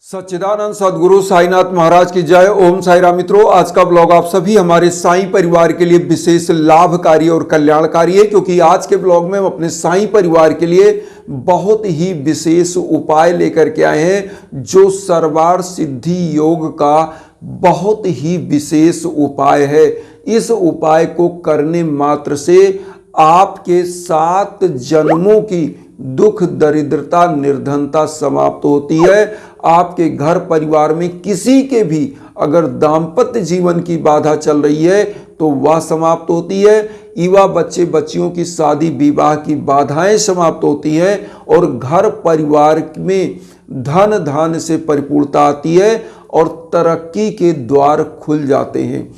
सच्चिदानंद सदगुरु साईनाथ महाराज की जय। ओम साई राम। मित्रों, आज का ब्लॉग आप सभी हमारे साईं परिवार के लिए विशेष लाभकारी और कल्याणकारी है, क्योंकि आज के ब्लॉग में हम अपने साईं परिवार के लिए बहुत ही विशेष उपाय लेकर के आए हैं, जो सर्वार सिद्धि योग का बहुत ही विशेष उपाय है। इस उपाय को करने मात्र से आपके 7 जन्मों की दुख दरिद्रता निर्धनता समाप्त होती है। आपके घर परिवार में किसी के भी अगर दाम्पत्य जीवन की बाधा चल रही है तो वह समाप्त होती है। युवा बच्चे बच्चियों की शादी विवाह की बाधाएं समाप्त होती है और घर परिवार में धन धान्य से परिपूर्णता आती है और तरक्की के द्वार खुल जाते हैं।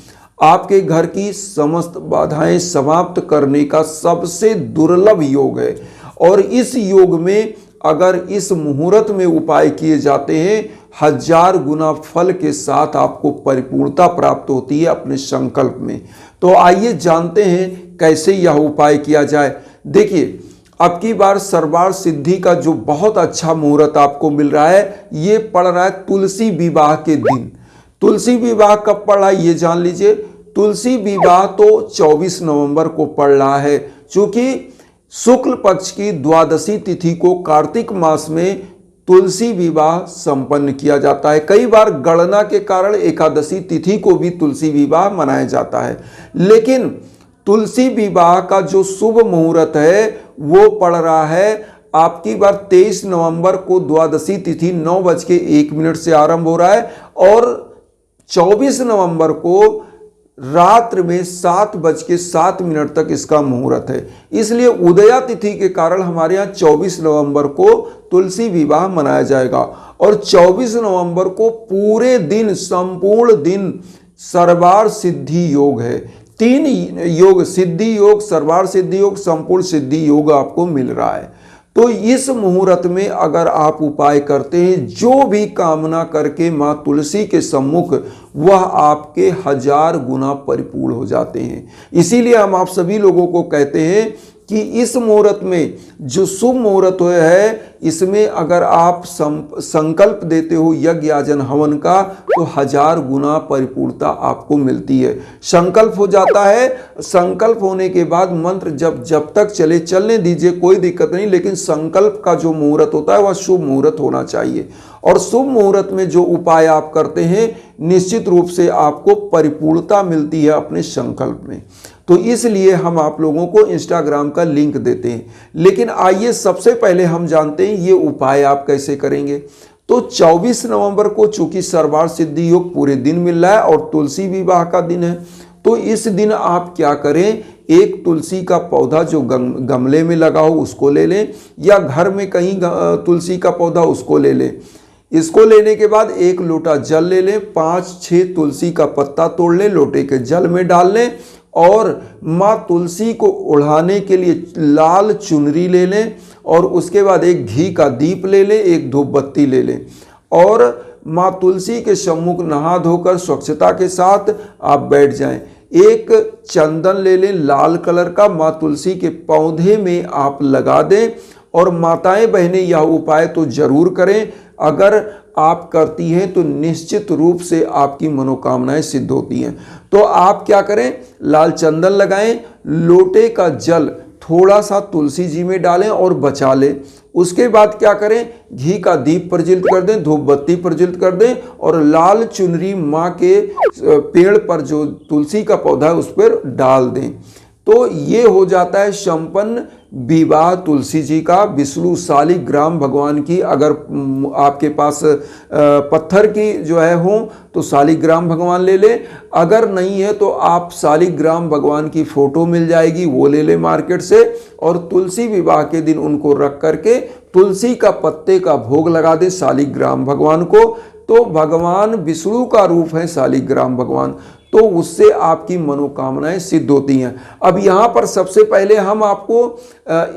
आपके घर की समस्त बाधाएं समाप्त करने का सबसे दुर्लभ योग है और इस योग में अगर इस मुहूर्त में उपाय किए जाते हैं 1000 गुना फल के साथ आपको परिपूर्णता प्राप्त होती है अपने संकल्प में। तो आइए जानते हैं कैसे यह उपाय किया जाए। देखिए, अब की बार सर्वार सिद्धि का जो बहुत अच्छा मुहूर्त आपको मिल रहा है, ये पड़ रहा है तुलसी विवाह के दिन। तुलसी विवाह कब पड़ रहा है ये जान लीजिए। तुलसी विवाह तो 24 नवंबर को पड़ रहा है, चूंकि शुक्ल पक्ष की द्वादशी तिथि को कार्तिक मास में तुलसी विवाह संपन्न किया जाता है। कई बार गणना के कारण एकादशी तिथि को भी तुलसी विवाह मनाया जाता है, लेकिन तुलसी विवाह का जो शुभ मुहूर्त है वो पड़ रहा है आपकी बार 23 नवंबर को। द्वादशी तिथि 9:01 से आरंभ हो रहा है और 24 नवंबर को रात्रि में 7:07 तक इसका मुहूर्त है। इसलिए उदया तिथि के कारण हमारे यहाँ 24 नवंबर को तुलसी विवाह मनाया जाएगा और 24 नवंबर को पूरे दिन संपूर्ण दिन सर्वार सिद्धि योग है। 3 योग, सिद्धि योग, सर्वार सिद्धि योग, संपूर्ण सिद्धि योग आपको मिल रहा है। तो इस मुहूर्त में अगर आप उपाय करते हैं, जो भी कामना करके मां तुलसी के सम्मुख, वह आपके 1000 गुना परिपूर्ण हो जाते हैं। इसीलिए हम आप सभी लोगों को कहते हैं कि इस मुहूर्त में जो शुभ मुहूर्त है, इसमें अगर आप संकल्प देते हो यज्ञ याजन हवन का, तो 1000 गुना परिपूर्णता आपको मिलती है। संकल्प हो जाता है, संकल्प होने के बाद मंत्र जब तक चलने दीजिए, कोई दिक्कत नहीं, लेकिन संकल्प का जो मुहूर्त होता है वह शुभ मुहूर्त होना चाहिए। और शुभ मुहूर्त में जो उपाय आप करते हैं निश्चित रूप से आपको परिपूर्णता मिलती है अपने संकल्प में। तो इसलिए हम आप लोगों को इंस्टाग्राम का लिंक देते हैं। लेकिन आइए सबसे पहले हम जानते हैं ये उपाय आप कैसे करेंगे। तो 24 नवंबर को चूंकि सर्वार सिद्धि योग पूरे दिन मिल रहा है और तुलसी विवाह का दिन है, तो इस दिन आप क्या करें, एक तुलसी का पौधा जो गमले में लगा हो उसको ले लें, या घर में कहीं तुलसी का पौधा उसको ले लें। इसको लेने के बाद 1 लोटा जल ले लें, 5-6 तुलसी का पत्ता तोड़ लें, लोटे के जल में डाल लें और माँ तुलसी को ओढ़ाने के लिए लाल चुनरी ले लें और उसके बाद एक घी का दीप ले लें, एक धूपबत्ती ले लें और माँ तुलसी के सम्मुख नहा धोकर स्वच्छता के साथ आप बैठ जाएं। एक चंदन ले लें लाल कलर का, माँ तुलसी के पौधे में आप लगा दें और माताएं बहनें यह उपाय तो जरूर करें। अगर आप करती हैं तो निश्चित रूप से आपकी मनोकामनाएं सिद्ध होती हैं। तो आप क्या करें, लाल चंदन लगाएं, लोटे का जल थोड़ा सा तुलसी जी में डालें और बचा लें। उसके बाद क्या करें, घी का दीप प्रज्वलित कर दें, धूपबत्ती प्रज्वलित कर दें और लाल चुनरी माँ के पेड़ पर जो तुलसी का पौधा है उस पर डाल दें। तो ये हो जाता है संपन्न विवाह तुलसी जी का। विष्णु शालिग्राम भगवान की, अगर आपके पास पत्थर की जो है हो तो शालिग्राम भगवान ले ले, अगर नहीं है तो आप शालिग्राम भगवान की फोटो मिल जाएगी वो ले ले मार्केट से, और तुलसी विवाह के दिन उनको रख करके तुलसी का पत्ते का भोग लगा दे शालिग्राम भगवान को। तो भगवान विष्णु का रूप है शालिग्राम भगवान, तो उससे आपकी मनोकामनाएं सिद्ध होती हैं। अब यहाँ पर सबसे पहले हम आपको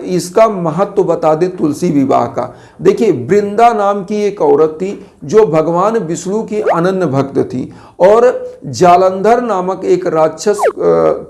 इसका महत्व बता दें तुलसी विवाह का। देखिए, वृंदा नाम की एक औरत थी जो भगवान विष्णु की अनन्य भक्त थी, और जालंधर नामक एक राक्षस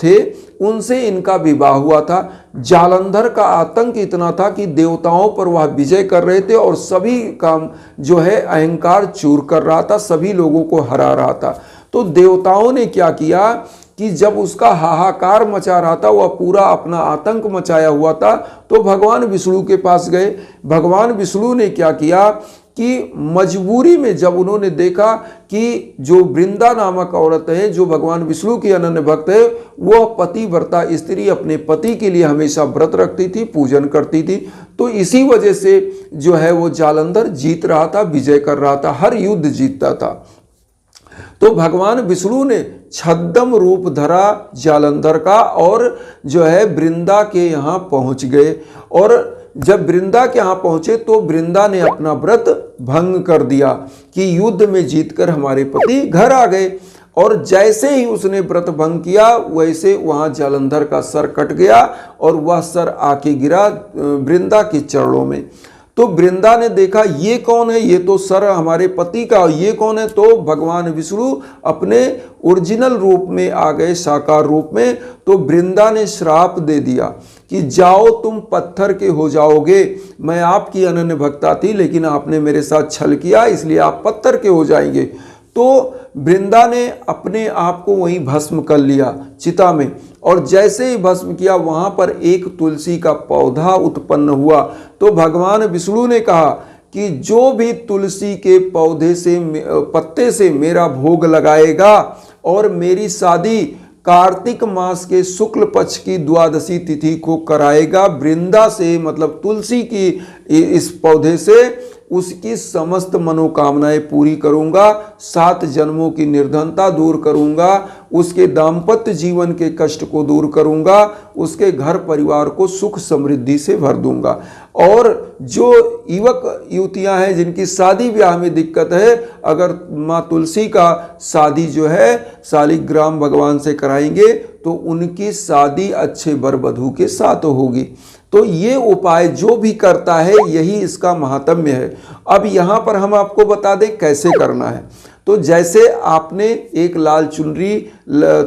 थे, उनसे इनका विवाह हुआ था। जालंधर का आतंक इतना था कि देवताओं पर वह विजय कर रहे थे और सभी काम जो है अहंकार चूर कर रहा था, सभी लोगों को हरा रहा था। तो देवताओं ने क्या किया कि जब उसका हाहाकार मचा रहा था, वह पूरा अपना आतंक मचाया हुआ था, तो भगवान विष्णु के पास गए। भगवान विष्णु ने क्या किया कि मजबूरी में जब उन्होंने देखा कि जो वृंदा नामक औरत है, जो भगवान विष्णु की अनन्य भक्त है, वह पतिव्रता स्त्री अपने पति के लिए हमेशा व्रत रखती थी, पूजन करती थी, तो इसी वजह से जो है वो जालंधर जीत रहा था, विजय कर रहा था, हर युद्ध जीतता था। तो भगवान विष्णु ने छद्म रूप धरा जालंधर का और जो है वृंदा के यहाँ पहुँच गए। और जब वृंदा के यहाँ पहुँचे तो वृंदा ने अपना व्रत भंग कर दिया कि युद्ध में जीतकर हमारे पति घर आ गए। और जैसे ही उसने व्रत भंग किया, वैसे वहाँ जालंधर का सर कट गया और वह सर आके गिरा वृंदा के चरणों में। तो वृंदा ने देखा ये कौन है, ये तो सर हमारे पति का, ये कौन है? तो भगवान विष्णु अपने ओरिजिनल रूप में आ गए, साकार रूप में। तो वृंदा ने श्राप दे दिया कि जाओ तुम पत्थर के हो जाओगे, मैं आपकी अनन्य भक्ता थी लेकिन आपने मेरे साथ छल किया, इसलिए आप पत्थर के हो जाएंगे। तो वृंदा ने अपने आप को वहीं भस्म कर लिया चिता में, और जैसे ही भस्म किया वहां पर एक तुलसी का पौधा उत्पन्न हुआ। तो भगवान विष्णु ने कहा कि जो भी तुलसी के पौधे से पत्ते से मेरा भोग लगाएगा और मेरी शादी कार्तिक मास के शुक्ल पक्ष की द्वादशी तिथि को कराएगा, वृंदा से मतलब तुलसी की इस पौधे से उसकी समस्त मनोकामनाएं पूरी करूंगा, 7 जन्मों की निर्धनता दूर करूंगा, उसके दाम्पत्य जीवन के कष्ट को दूर करूंगा, उसके घर परिवार को सुख समृद्धि से भर दूंगा। और जो युवक युवतियां हैं जिनकी शादी ब्याह में दिक्कत है, अगर माँ तुलसी का शादी जो है शालिग्राम भगवान से कराएंगे तो उनकी शादी अच्छे वर वधू के साथ होगी। तो ये उपाय जो भी करता है यही इसका महात्म्य है। अब यहाँ पर हम आपको बता दें कैसे करना है। तो जैसे आपने एक लाल चुनरी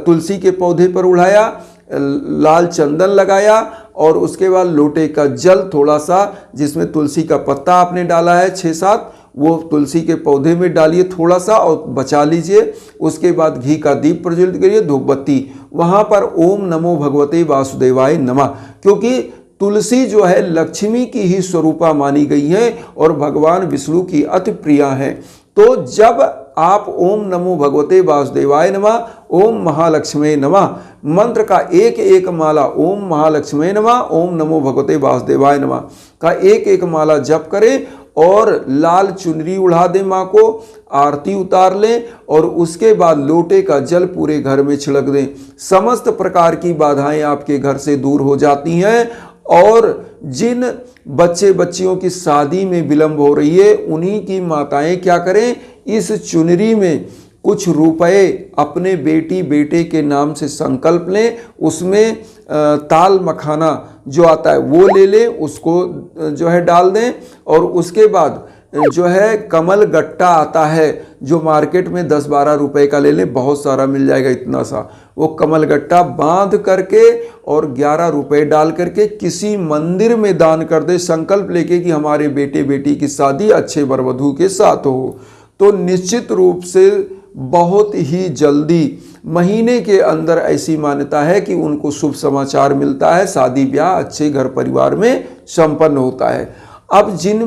तुलसी के पौधे पर उड़ाया, लाल चंदन लगाया, और उसके बाद लोटे का जल थोड़ा सा जिसमें तुलसी का पत्ता आपने डाला है 6-7, वो तुलसी के पौधे में डालिए थोड़ा सा और बचा लीजिए। उसके बाद घी का दीप प्रज्वलित करिए, धूप बत्ती, वहाँ पर ओम नमो भगवते वासुदेवाय नमः, क्योंकि तुलसी जो है लक्ष्मी की ही स्वरूपा मानी गई है और भगवान विष्णु की अति प्रिया है। तो जब आप ओम नमो भगवते वासुदेवाय नमः, ओम महालक्ष्मी नमः मंत्र का एक एक माला, ओम महालक्ष्मी नमः, ओम नमो भगवते वासुदेवाय नमः का एक एक माला जप करें और लाल चुनरी उड़ा दें माँ को, आरती उतार लें और उसके बाद लोटे का जल पूरे घर में छिड़क दें। समस्त प्रकार की बाधाएं आपके घर से दूर हो जाती हैं। और जिन बच्चे बच्चियों की शादी में विलंब हो रही है, उन्हीं की माताएं क्या करें, इस चुनरी में कुछ रुपए अपने बेटी बेटे के नाम से संकल्प लें, उसमें ताल मखाना जो आता है वो ले लें, उसको जो है डाल दें, और उसके बाद जो है कमल गट्टा आता है जो मार्केट में 10-12 रुपए का ले लें, बहुत सारा मिल जाएगा इतना सा, वो कमल गट्टा बांध करके और 11 रुपए डाल करके किसी मंदिर में दान कर दे, संकल्प लेके कि हमारे बेटे बेटी की शादी अच्छे वर वधू के साथ हो। तो निश्चित रूप से बहुत ही जल्दी महीने के अंदर ऐसी मान्यता है कि उनको शुभ समाचार मिलता है, शादी ब्याह अच्छे घर परिवार में संपन्न होता है। अब जिन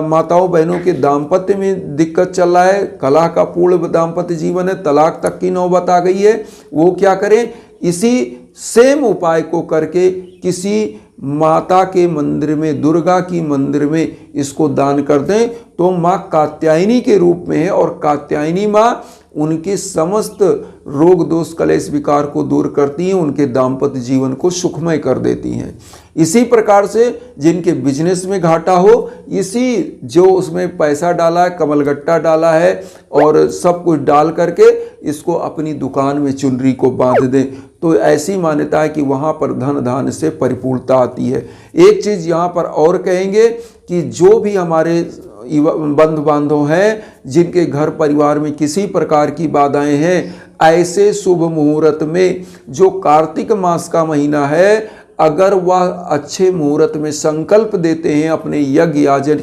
माताओं बहनों के दाम्पत्य में दिक्कत चल रहा है, कलह का पूर्ण दाम्पत्य जीवन है, तलाक तक की नौबत आ गई है, वो क्या करें, इसी सेम उपाय को करके किसी माता के मंदिर में, दुर्गा की मंदिर में इसको दान कर दें तो माँ कात्यायनी के रूप में है, और कात्यायनी माँ उनके समस्त रोग दोष कलेश विकार को दूर करती हैं, उनके दाम्पत्य जीवन को सुखमय कर देती हैं। इसी प्रकार से जिनके बिजनेस में घाटा हो, इसी जो उसमें पैसा डाला है, कमलगट्टा डाला है और सब कुछ डाल करके इसको अपनी दुकान में चुनरी को बांध दें, तो ऐसी मान्यता है कि वहाँ पर धन धान्य से परिपूर्णता आती है। एक चीज़ यहाँ पर और कहेंगे कि जो भी हमारे बंधु बांधव हैं जिनके घर परिवार में किसी प्रकार की बाधाएं हैं, ऐसे शुभ मुहूर्त में जो कार्तिक मास का महीना है, अगर वह अच्छे मुहूर्त में संकल्प देते हैं अपने यज्ञ याजन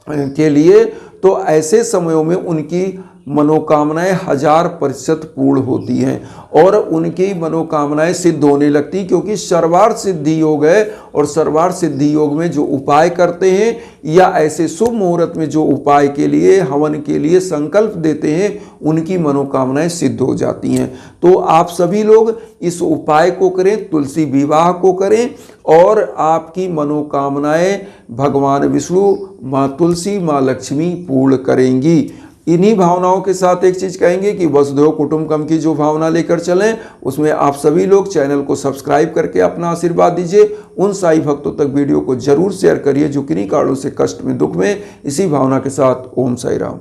के लिए, तो ऐसे समयों में उनकी मनोकामनाएं 1000% पूर्ण होती हैं और उनकी मनोकामनाएं सिद्ध होने लगती, क्योंकि सर्वार्थ सिद्धि योग है। और सर्वार्थ सिद्धि योग में जो उपाय करते हैं या ऐसे शुभ मुहूर्त में जो उपाय के लिए, हवन के लिए संकल्प देते हैं, उनकी मनोकामनाएं सिद्ध हो जाती हैं। तो आप सभी लोग इस उपाय को करें, तुलसी विवाह को करें और आपकी मनोकामनाएं भगवान विष्णु, माँ तुलसी, माँ लक्ष्मी पूर्ण करेंगी। इन्हीं भावनाओं के साथ एक चीज़ कहेंगे कि वसुधैव कुटुंबकम की जो भावना लेकर चलें, उसमें आप सभी लोग चैनल को सब्सक्राइब करके अपना आशीर्वाद दीजिए। उन साई भक्तों तक वीडियो को जरूर शेयर करिए जो किन्हीं कारणों से कष्ट में, दुख में। इसी भावना के साथ ओम साई राम।